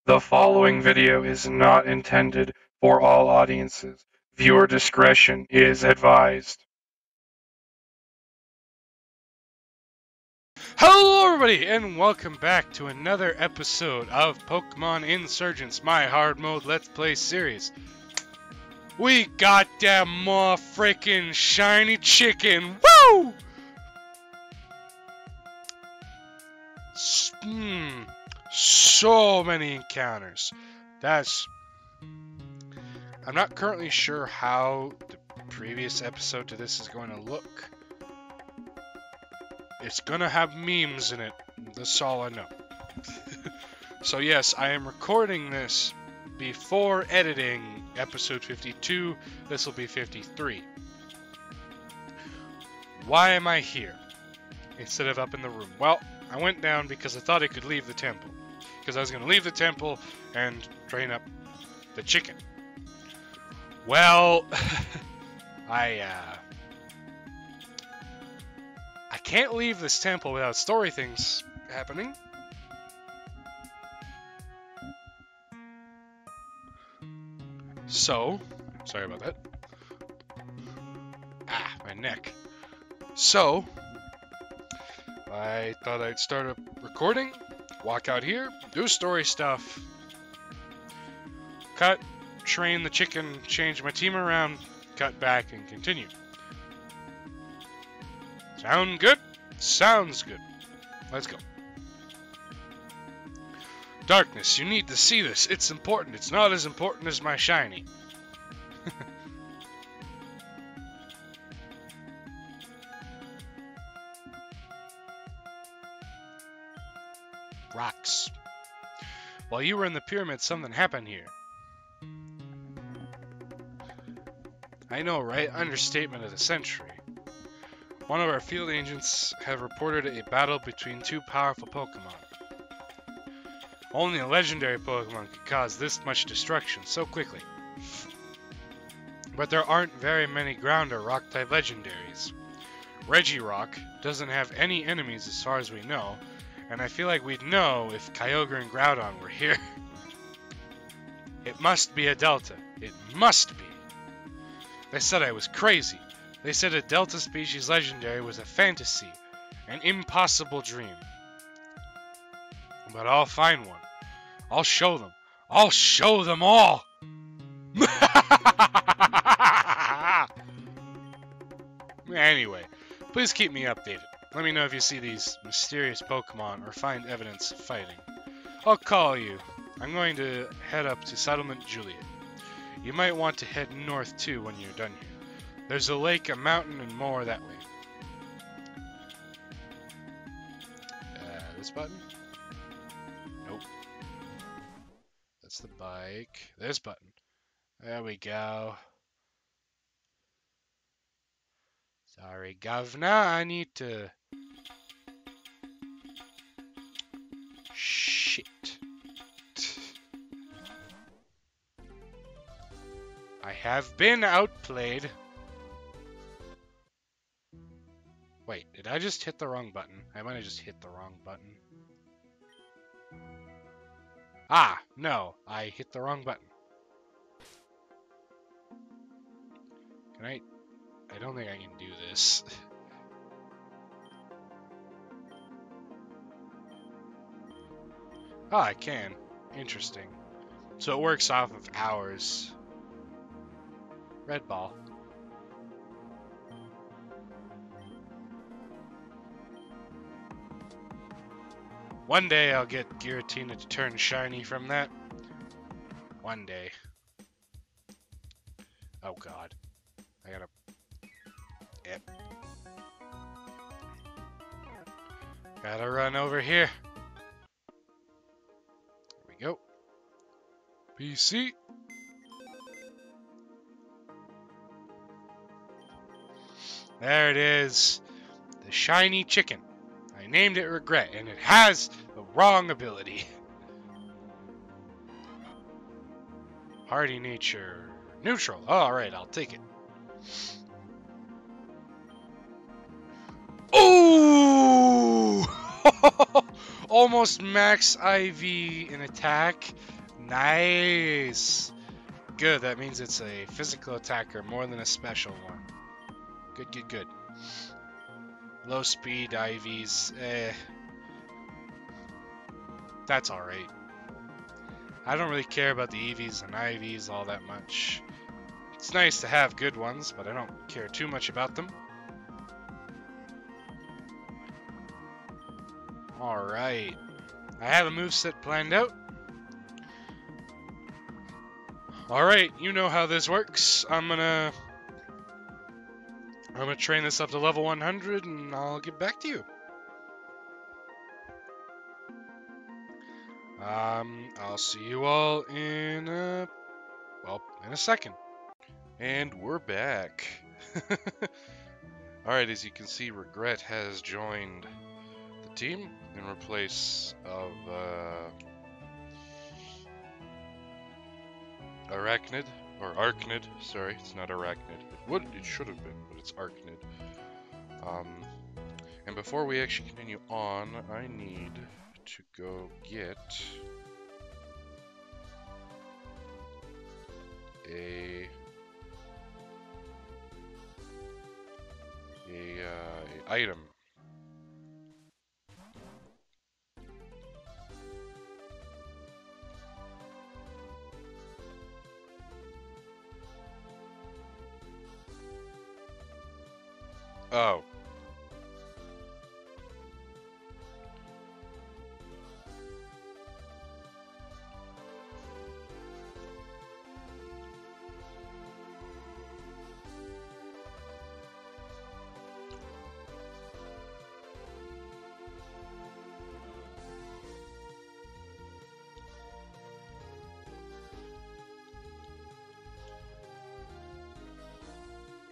The following video is not intended for all audiences. Viewer discretion is advised. Hello everybody, and welcome back to another episode of Pokemon Insurgents, my hard mode Let's Play series. We got that more freaking shiny chicken, woo! So many encounters. I'm not currently sure how the previous episode to this is going to look. It's gonna have memes in it. That's all I know. So yes, I am recording this before editing episode 52. This will be 53. Why am I here instead of up in the room? Well, I went down because I thought I could leave the temple. Because I was gonna leave the temple and train up the chicken. Well, I can't leave this temple without story things happening. So, sorry about that. Ah, my neck. So, I thought I'd start a recording, walk out here, do story stuff, cut, train the chicken, change my team around, cut back, and continue. Sound good? Sounds good. Let's go. Darkness, you need to see this. It's important. It's not as important as my shiny. Rocks. While you were in the pyramid, something happened here. I know, right? Understatement of the century. One of our field agents have reported a battle between two powerful Pokemon. Only a legendary Pokemon could cause this much destruction so quickly. But there aren't very many ground or rock type legendaries. Regirock doesn't have any enemies as far as we know, and I feel like we'd know if Kyogre and Groudon were here. It must be a Delta. It must be. They said I was crazy. They said a Delta species legendary was a fantasy, an impossible dream. But I'll find one. I'll show them. I'll show them all! Anyway, please keep me updated. Let me know if you see these mysterious Pokemon or find evidence of fighting. I'll call you. I'm going to head up to Settlement Juliet. You might want to head north too when you're done here. There's a lake, a mountain, and more that way. This button? Nope. That's the bike. This button. There we go. Sorry, governor. I need to... Shit. I have been outplayed. Wait, did I just hit the wrong button? I might have just hit the wrong button. Ah, no, I hit the wrong button. Can I don't think I can do this. Ah, I can. Interesting. So it works off of hours. Red ball. One day I'll get Giratina to turn shiny from that. One day. Oh god. I gotta... Yep. Gotta run over here. There we go. PC. There it is. The shiny chicken. I named it Regret, and it has the wrong ability. Hardy nature. Neutral. Alright, I'll take it. Ooh! Almost max IV in attack, Nice! Good, that means it's a physical attacker more than a special one. Good, good, good. Low speed IVs, that's alright. I don't really care about the EVs and IVs all that much. It's nice to have good ones, but I don't care too much about them. Alright. I have a moveset planned out. Alright, you know how this works. I'm gonna train this up to level 100 and I'll get back to you. I'll see you all in a second. And we're back. Alright, as you can see, Regret has joined the team in replace of Arachnid, or Archnid, sorry, it's not Arachnid. It should have been, but it's Archnid. And before we actually continue on, I need to go get a item. Oh.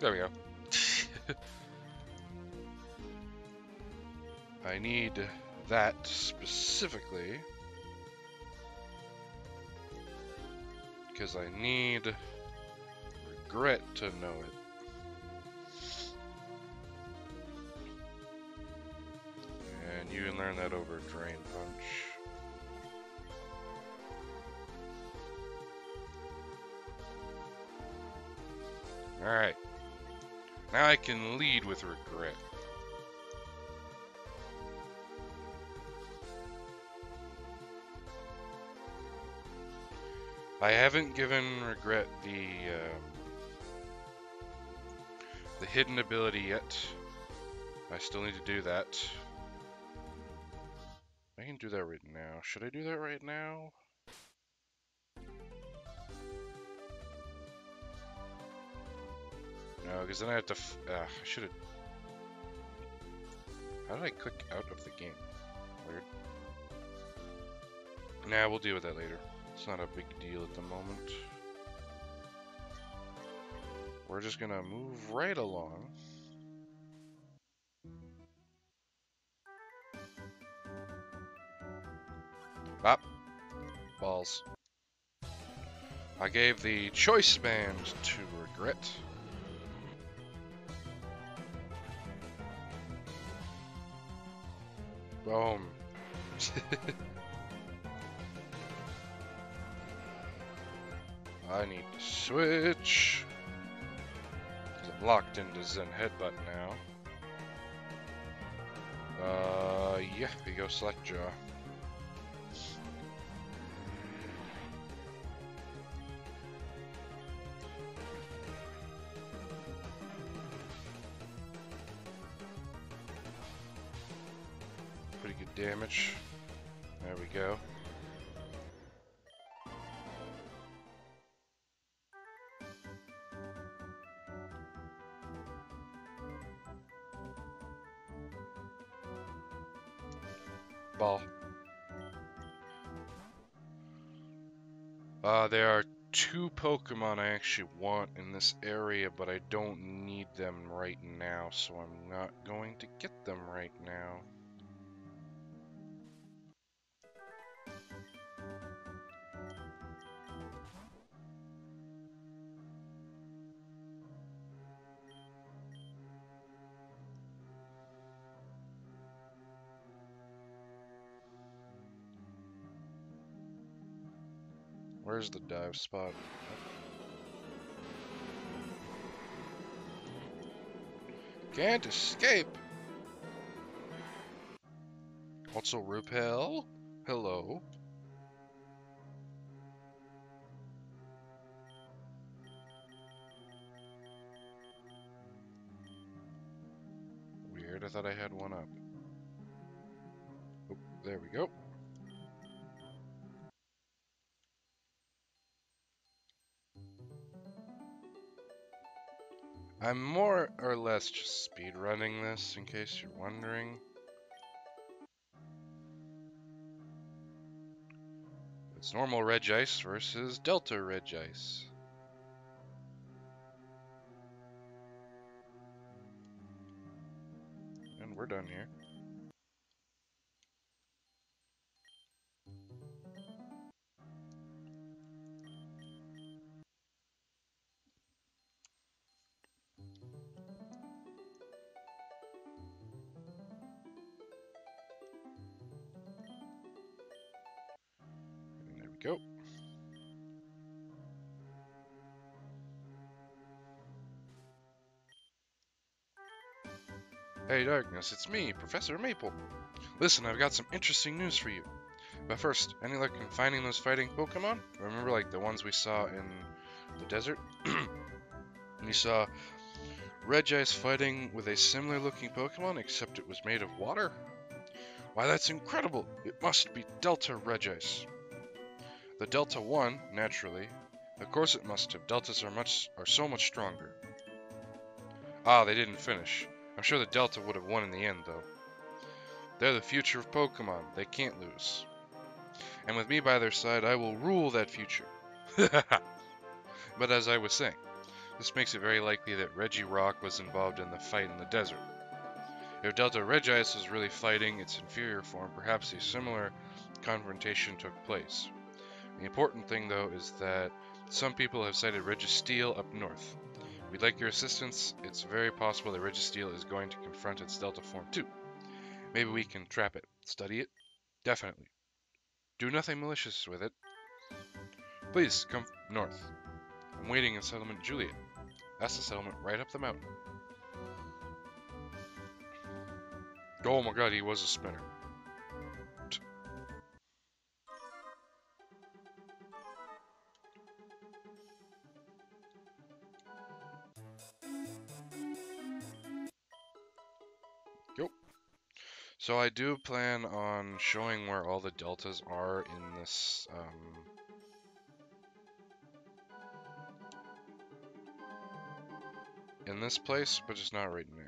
There we go. I need that specifically because I need Regret to know it. And you can learn that over Drain Punch. Alright. Now I can lead with Regret. I haven't given Regret the hidden ability yet. I still need to do that. I can do that right now. Should I do that right now? No, because then I have to. I should have. How did I click out of the game? Weird. Nah, we'll deal with that later. It's not a big deal at the moment. We're just gonna move right along. Ah, balls. I gave the choice band to Regret. Boom. I need to switch. I'm locked into Zen Headbutt now. Yeah, we go Select Jaw. Pretty good damage. There we go. Ball. There are two Pokemon I actually want in this area, but I don't need them right now, so I'm not going to get them right now. Where's the dive spot? Can't escape! Also, repel? Hello? Weird, I thought I had one up. Oh, there we go. I'm more or less just speed running this, in case you're wondering. It's normal Reg Ice versus Delta Reg Ice. And we're done here. And there we go. Hey Darkness, it's me, Professor Maple. Listen, I've got some interesting news for you. But first, any luck in finding those fighting Pokemon? Remember, like, the ones we saw in the desert? We saw Regice fighting with a similar looking Pokemon, except it was made of water? Why, that's incredible! It must be Delta Regice. The Delta won, naturally. Of course it must have. Deltas are so much stronger. Ah, they didn't finish. I'm sure the Delta would have won in the end, though. They're the future of Pokemon. They can't lose. And with me by their side, I will rule that future. But as I was saying, this makes it very likely that Regirock was involved in the fight in the desert. If Delta Regice was really fighting its inferior form, perhaps a similar confrontation took place. The important thing, though, is that some people have cited Registeel up north. If we'd like your assistance, it's very possible that Registeel is going to confront its Delta form too. Maybe we can trap it. Study it? Definitely. Do nothing malicious with it. Please, come north. I'm waiting in Settlement Juliet. That's the settlement right up the mountain. Oh my god, he was a spinner. Go. So I do plan on showing where all the deltas are in this place, but just not right now.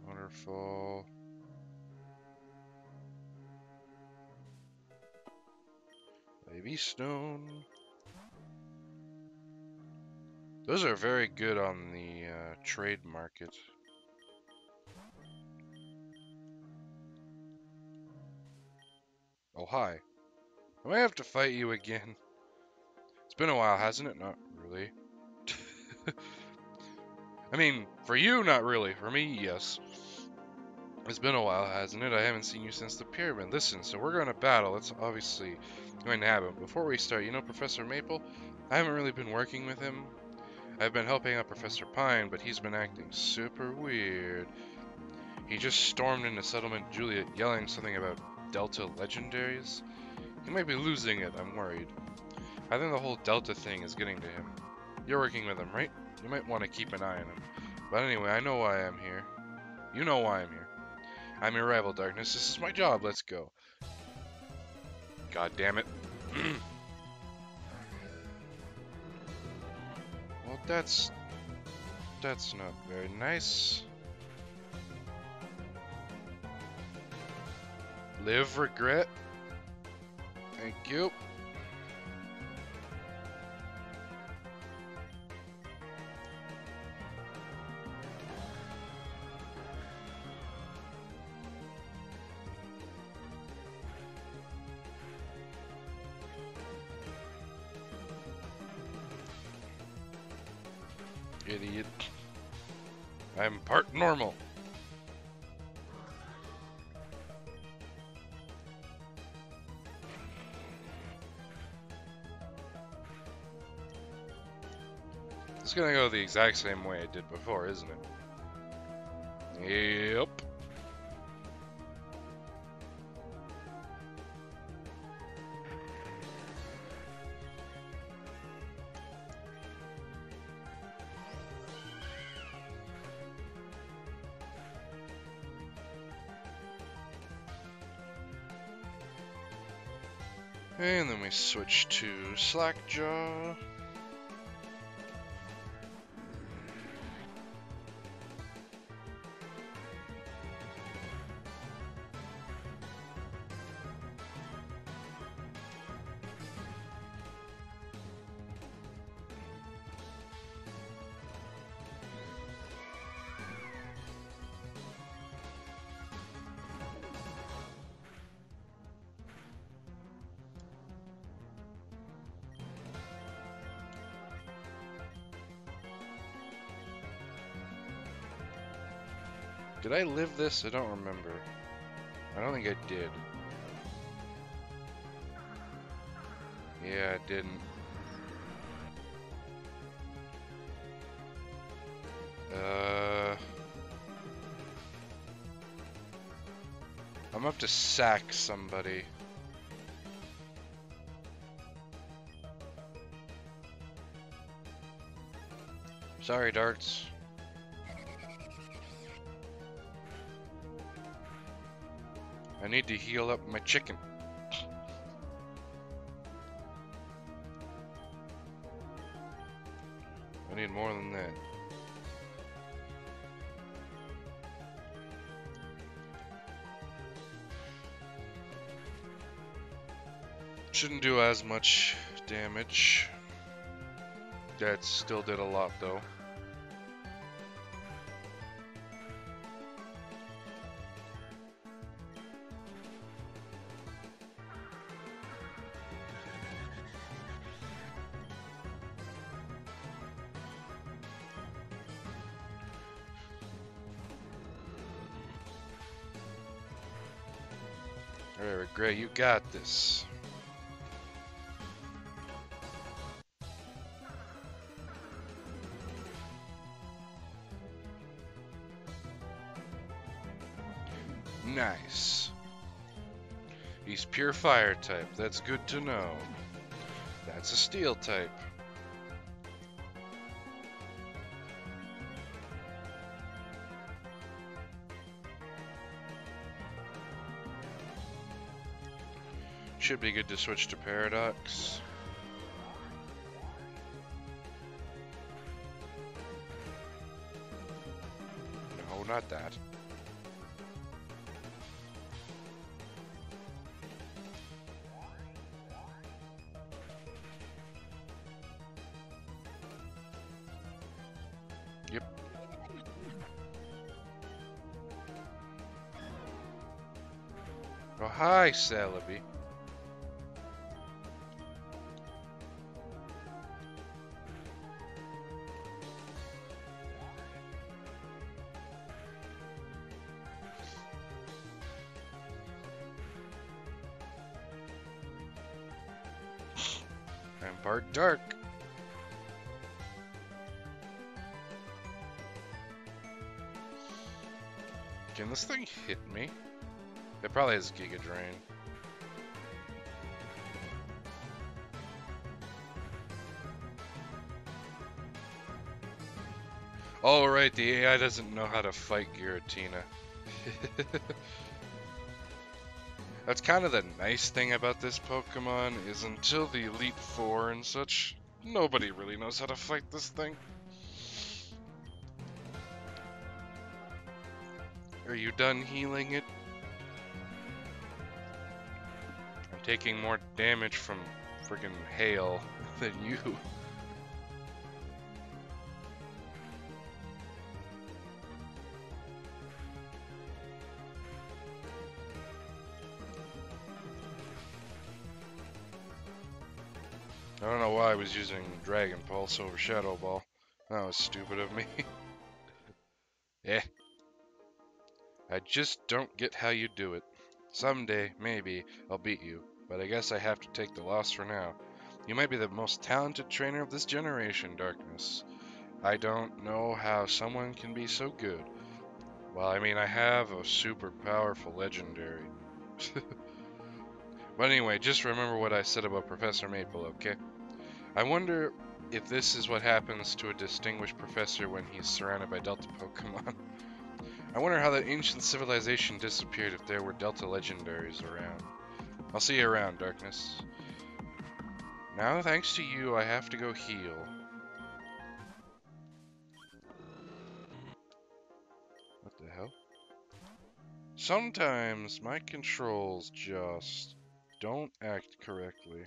Waterfall. Baby Stone. Those are very good on the trade market. Oh, hi. I might have to fight you again. It's been a while, hasn't it? Not really. I mean, for you, not really. For me, yes. It's been a while, hasn't it? I haven't seen you since the pyramid. Listen, so we're going to battle. That's obviously going to happen. Before we start, you know Professor Maple? I haven't really been working with him. I've been helping out Professor Pine, but he's been acting super weird. He just stormed into Settlement Juliet yelling something about Delta Legendaries. He might be losing it, I'm worried. I think the whole Delta thing is getting to him. You're working with him, right? You might want to keep an eye on him. But anyway, I know why I'm here. You know why I'm here. I'm your rival, Darkness. This is my job. Let's go. God damn it. Well, that's not very nice. Live regret. Thank you. Idiot. I'm part normal. It's gonna go the exact same way I did before, isn't it? Yep. And then we switch to Slackjaw. Did I live this? I don't remember. I don't think I did. Yeah, I didn't. I'm up to sack somebody. Sorry, darts. I need to heal up my chicken. I need more than that. Shouldn't do as much damage. That still did a lot though. Alright, Gray, you got this. Nice. He's pure fire type. That's good to know. That's a steel type. Should be good to switch to Paradox. No, not that. Yep. Oh, hi, Celebi. I'm part dark. Can this thing hit me? It probably has Giga Drain. Oh, right, the AI doesn't know how to fight Giratina. That's kind of the nice thing about this Pokemon, is until the Elite Four and such, nobody really knows how to fight this thing. Are you done healing it? I'm taking more damage from friggin' hail than you. I don't know why I was using Dragon Pulse over Shadow Ball. That was stupid of me. Eh. I just don't get how you do it. Someday, maybe, I'll beat you, but I guess I have to take the loss for now. You might be the most talented trainer of this generation, Darkness. I don't know how someone can be so good. Well, I mean, I have a super powerful legendary. But anyway, just remember what I said about Professor Maple, okay? I wonder if this is what happens to a distinguished professor when he's surrounded by Delta Pokemon. I wonder how that ancient civilization disappeared if there were Delta legendaries around. I'll see you around, Darkness. Now, thanks to you, I have to go heal. What the hell? Sometimes my controls just don't act correctly.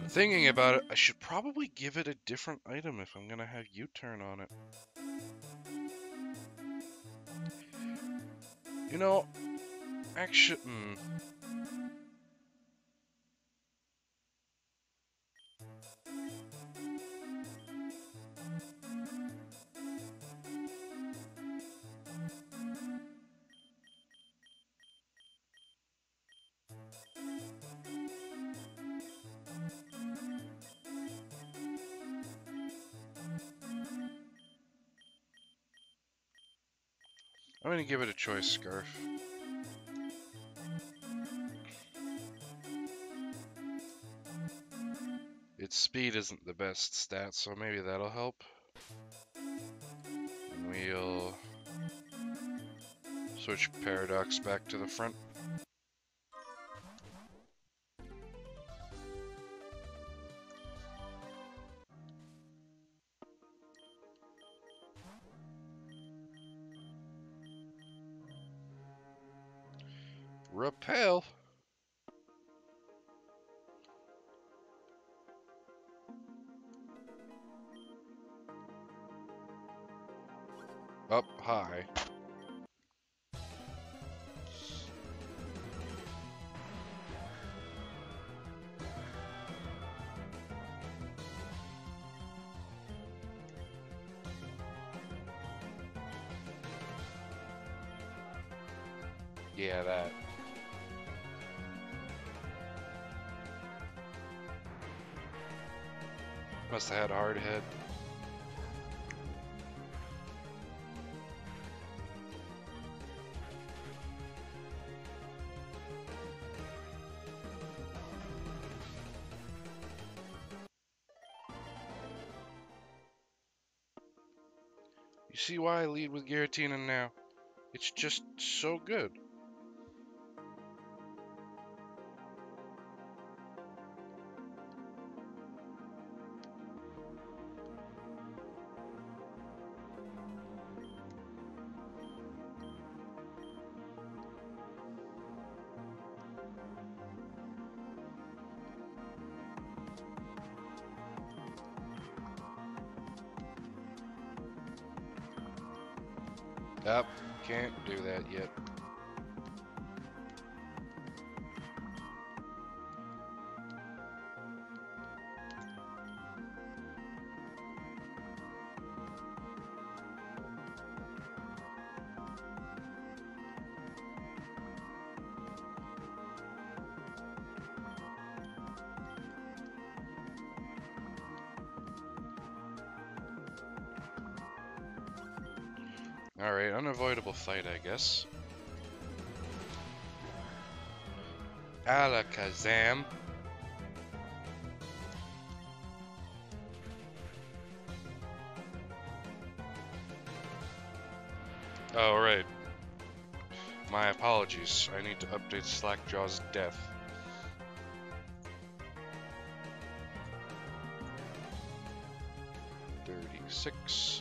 Thinking about it, I should probably give it a different item if I'm gonna have U-turn on it. You know, actually, I'm gonna give it a choice scarf. Its speed isn't the best stat, so maybe that'll help. And we'll switch Paradox back to the front. Repel! Up high. Yeah, that. Must have had a hard head. You see why I lead with Giratina now? It's just so good. Yep, can't do that yet. Alright, unavoidable fight, I guess. Alakazam. Oh, right. My apologies. I need to update Slackjaw's death. $36.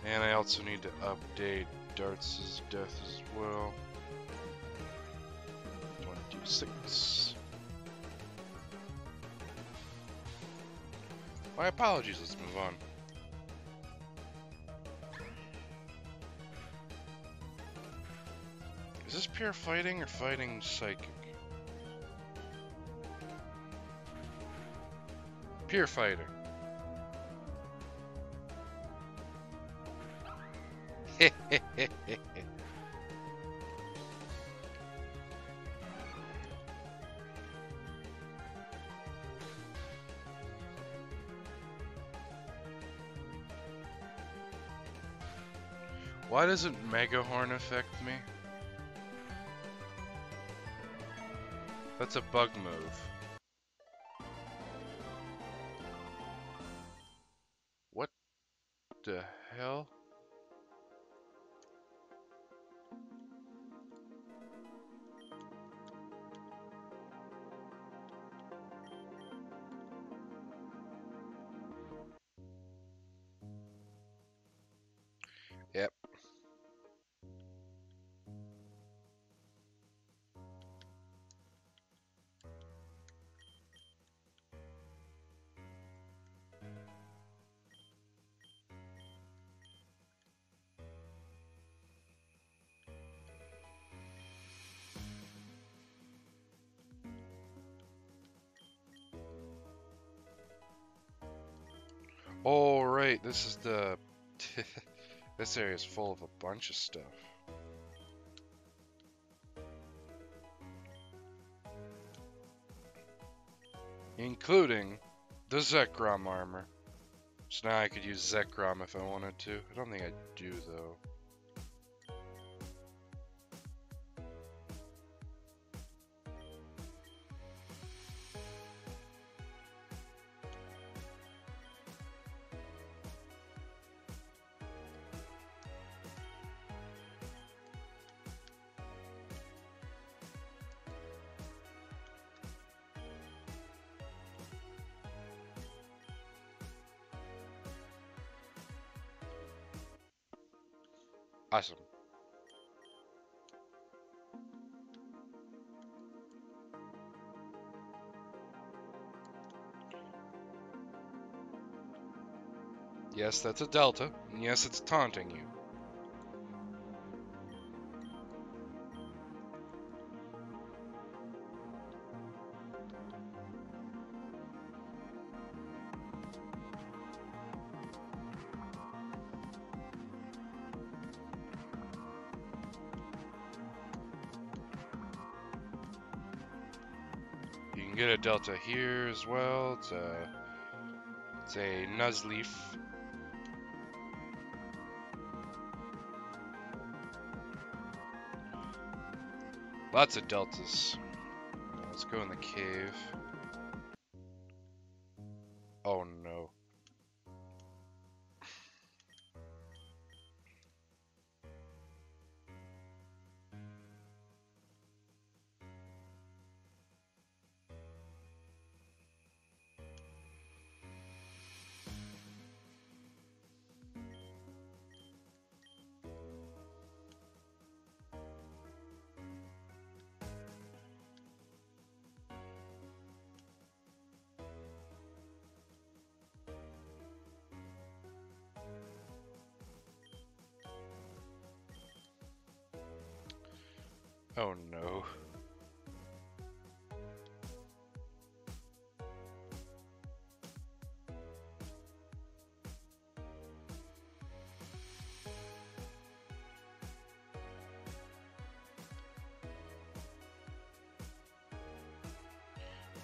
And I also need to update Darts' death as well. 26. My apologies, let's move on. Is this pure fighting or fighting psychic? Pure fighter. Why doesn't Mega Horn affect me? That's a bug move. What the hell? Yep. Oh, right, this is the... This area is full of a bunch of stuff. Including the Zekrom armor. So now I could use Zekrom if I wanted to. I don't think I do, though. Awesome. Yes, that's a delta, and yes, it's taunting you. You can get a delta here as well. It's a Nuzleaf. Lots of deltas. Let's go in the cave. Oh no. Oh no.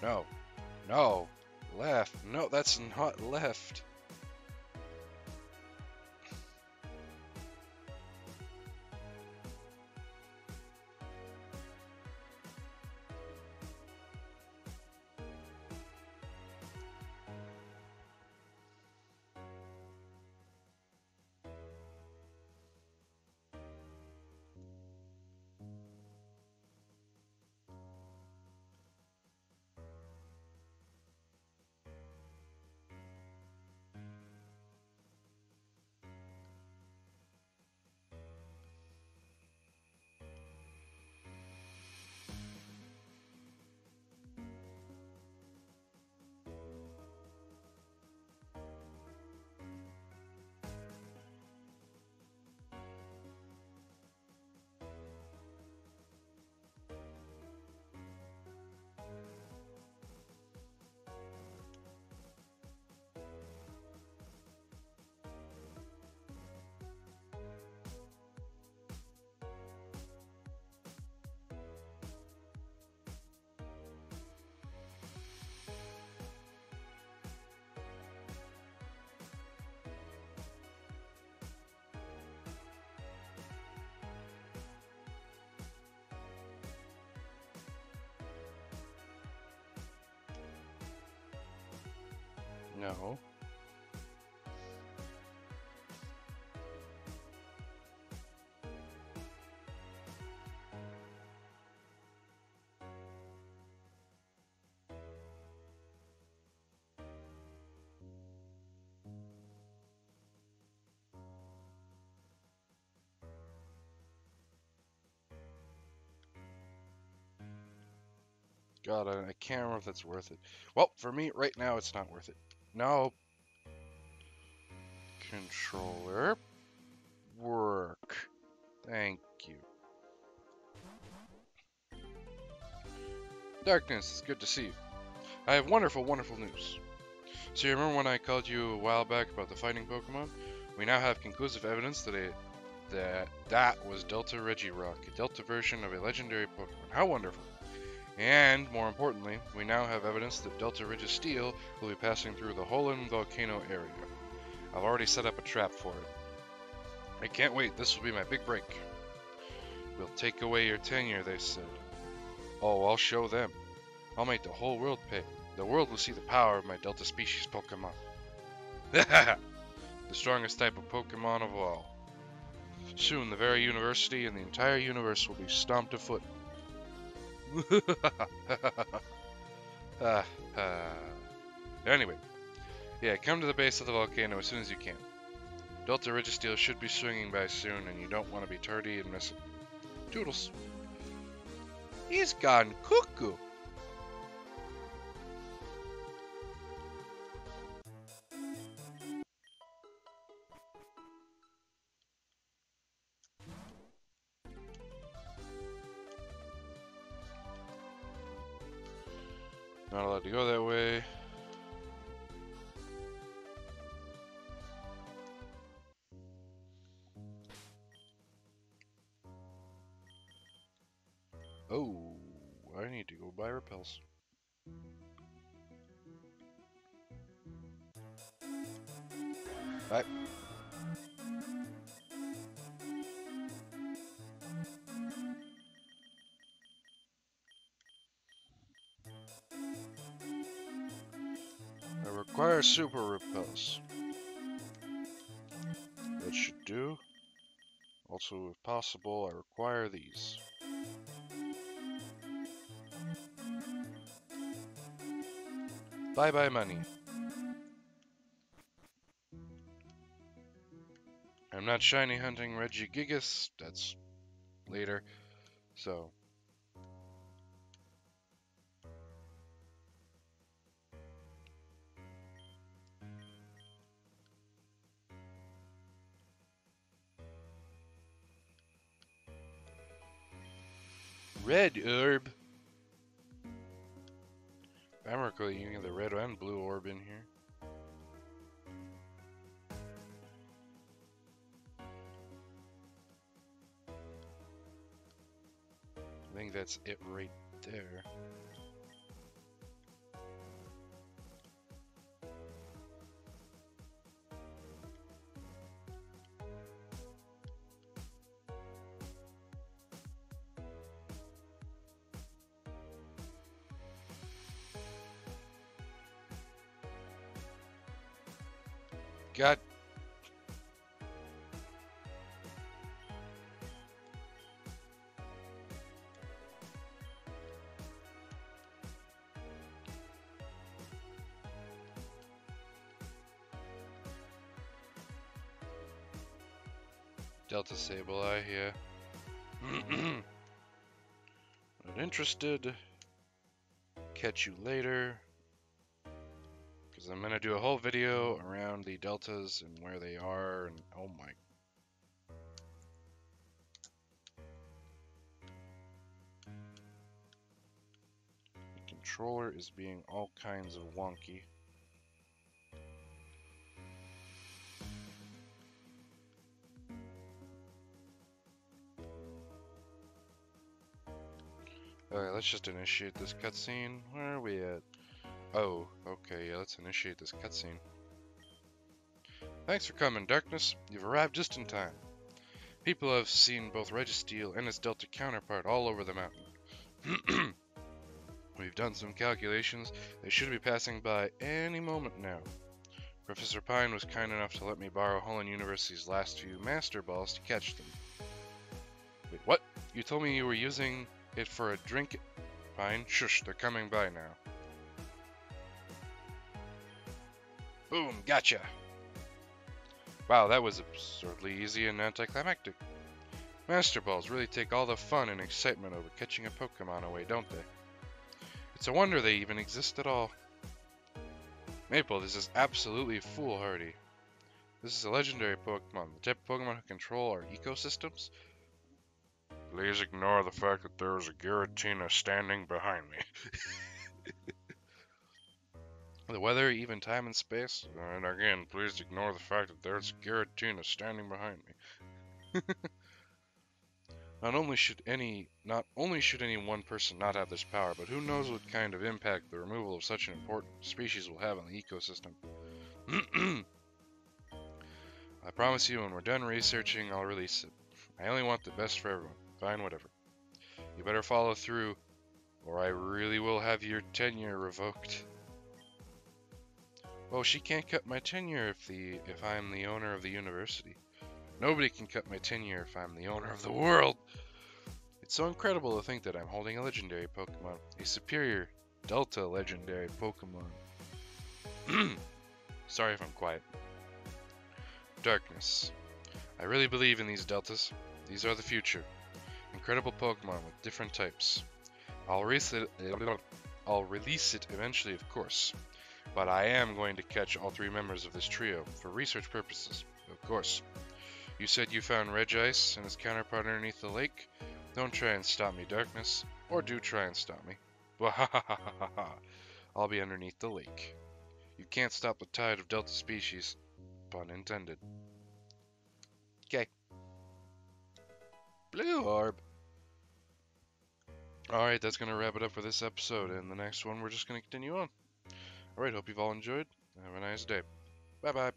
No. No. Left. No, that's not left. No. God, I can't remember if that's worth it. Well, for me, right now, it's not worth it. No. Controller. Work. Thank you. Darkness, it's good to see you. I have wonderful, wonderful news. So you remember when I called you a while back about the fighting Pokemon? We now have conclusive evidence that was Delta Regirock, a Delta version of a legendary Pokemon. How wonderful! And, more importantly, we now have evidence that Delta Registeel will be passing through the Holen Volcano area. I've already set up a trap for it. I can't wait, this will be my big break. We'll take away your tenure, they said. Oh, I'll show them. I'll make the whole world pay. The world will see the power of my Delta species Pokemon. The strongest type of Pokemon of all. Soon, the very university and the entire universe will be stomped afoot. Anyway, yeah, come to the base of the volcano as soon as you can. Delta Registeel should be swinging by soon, and you don't want to be tardy and miss it. Toodles. He's gone cuckoo. Not allowed to go that way. Oh, I need to go buy repels. Bye. I require super repels. That should do. Also, if possible, I require these. Bye-bye money. I'm not shiny hunting Regigigas. That's later. So. Red herb. I'm recalling you can get the red and blue orb in here. I think that's it right there. God. Delta Sableye, yeah. Not interested. Catch you later. Because I'm going to do a whole video around the deltas and where they are, and oh my. The controller is being all kinds of wonky. Alright, let's just initiate this cutscene. Where are we at? Oh, okay, yeah, let's initiate this cutscene. Thanks for coming, Darkness. You've arrived just in time. People have seen both Registeel and its Delta counterpart all over the mountain. We've done some calculations. They should be passing by any moment now. Professor Pine was kind enough to let me borrow Holland University's last few Master Balls to catch them. Wait, what? You told me you were using it for a drink? Pine, shush, they're coming by now. Boom, gotcha! Wow, that was absurdly easy and anticlimactic. Master Balls really take all the fun and excitement over catching a Pokemon away, don't they? It's a wonder they even exist at all. Maple, this is absolutely foolhardy. This is a legendary Pokemon, the type of Pokemon who control our ecosystems. Please ignore the fact that there is a Giratina standing behind me. The weather, even time and space. And again, please ignore the fact that there's a Giratina standing behind me. Not only should any one person not have this power, but who knows what kind of impact the removal of such an important species will have on the ecosystem. I promise you, when we're done researching, I'll release it. I only want the best for everyone. Fine, whatever. You better follow through, or I really will have your tenure revoked. Well, she can't cut my tenure if I'm the owner of the university. Nobody can cut my tenure if I'm the owner of the world. It's so incredible to think that I'm holding a legendary Pokemon, a superior Delta legendary Pokemon. Sorry if I'm quiet. Darkness. I really believe in these Deltas. These are the future. Incredible Pokemon with different types. I'll release it eventually, of course. But I am going to catch all three members of this trio for research purposes, of course. You said you found Regice and his counterpart underneath the lake. Don't try and stop me, Darkness. Or do try and stop me. Wahahaha. I'll be underneath the lake. You can't stop the tide of Delta species. Pun intended. Okay. Blue Orb. Alright, that's going to wrap it up for this episode. And the next one, we're just going to continue on. Alright, hope you've all enjoyed. Have a nice day. Bye-bye.